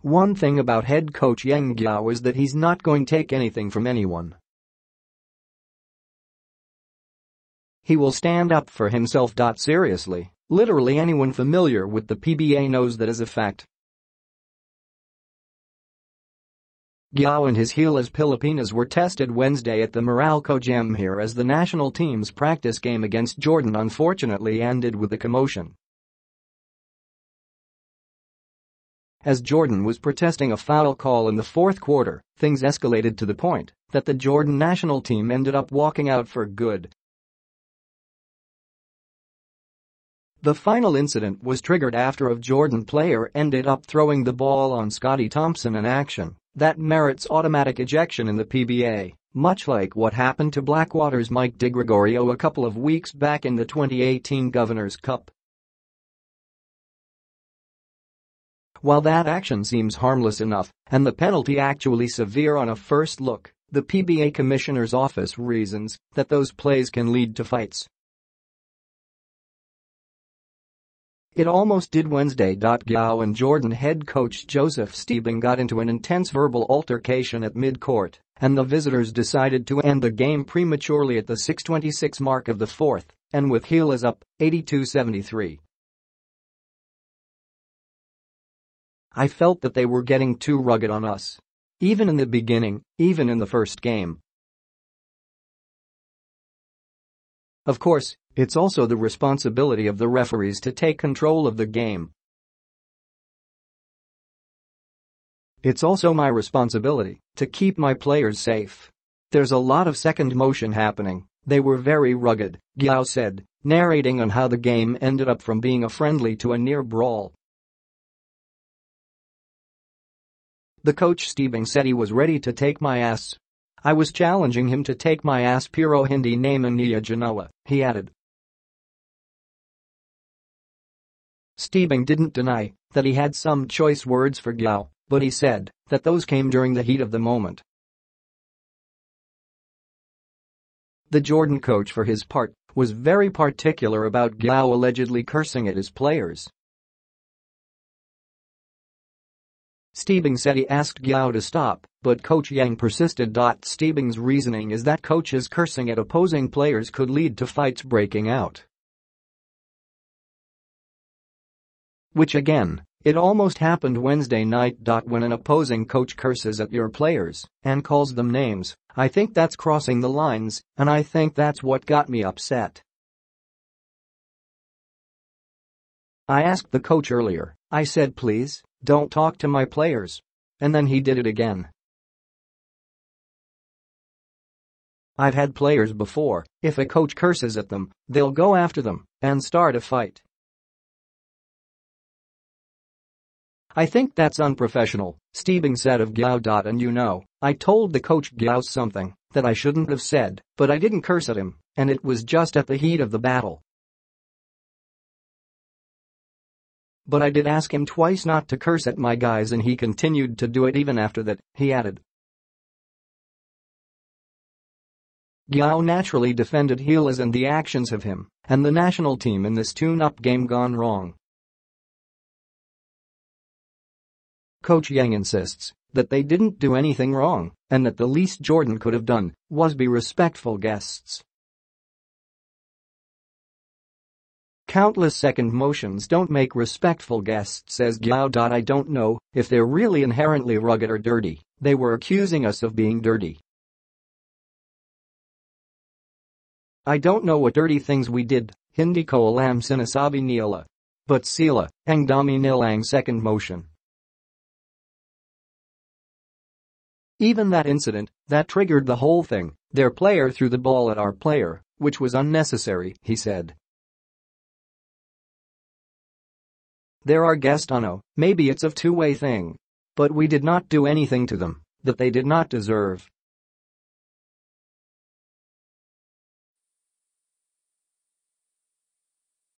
One thing about head coach Yeng Guiao is that he's not going to take anything from anyone. He will stand up for himself. Seriously, literally anyone familiar with the PBA knows that as a fact. Guiao and his Gilas Pilipinas were tested Wednesday at the Meralco Gym here as the national team's practice game against Jordan unfortunately ended with a commotion. As Jordan was protesting a foul call in the fourth quarter, things escalated to the point that the Jordan national team ended up walking out for good. The final incident was triggered after a Jordan player ended up throwing the ball on Scottie Thompson, an action that merits automatic ejection in the PBA, much like what happened to Blackwater's Mike Digregorio a couple of weeks back in the 2018 Governor's Cup. While that action seems harmless enough and the penalty actually severe on a first look, the PBA Commissioner's office reasons that those plays can lead to fights. It almost did Wednesday. Guiao and Jordan head coach Joseph Stiebing got into an intense verbal altercation at mid-court, and the visitors decided to end the game prematurely at the 6:26 mark of the fourth, and with Gilas up 82-73. I felt that they were getting too rugged on us. Even in the beginning, even in the first game. Of course, it's also the responsibility of the referees to take control of the game. It's also my responsibility to keep my players safe. There's a lot of second motion happening. They were very rugged, Guiao said, narrating on how the game ended up from being a friendly to a near brawl. The coach Stiebing said he was ready to take my ass. I was challenging him to take my ass, pero hindi naman niya ginawa, he added. Stiebing didn't deny that he had some choice words for Guiao, but he said that those came during the heat of the moment. The Jordan coach, for his part, was very particular about Guiao allegedly cursing at his players. Stiebing said he asked Guiao to stop, but Coach Yeng persisted. Stiebing's reasoning is that coaches cursing at opposing players could lead to fights breaking out. Which again, it almost happened Wednesday night. When an opposing coach curses at your players and calls them names, I think that's crossing the lines, and I think that's what got me upset. I asked the coach earlier, I said please, don't talk to my players. And then he did it again. I've had players before, if a coach curses at them, they'll go after them and start a fight. I think that's unprofessional, Stiebing said of Guiao. And you know, I told the coach Guiao something that I shouldn't have said, but I didn't curse at him, and it was just at the heat of the battle. But I did ask him twice not to curse at my guys and he continued to do it even after that, he added. Guiao naturally defended Gilas and the actions of him and the national team in this tune-up game gone wrong. Coach Yeng insists that they didn't do anything wrong and that the least Jordan could have done was be respectful guests. Countless second motions don't make respectful guests, says Guiao. I don't know if they're really inherently rugged or dirty. They were accusing us of being dirty. I don't know what dirty things we did, hindi ko alam sinasabi nila. But sila, ang dami nilang second motion. Even that incident, that triggered the whole thing, their player threw the ball at our player, which was unnecessary, he said. There are guests on, maybe it's a two-way thing. But we did not do anything to them that they did not deserve.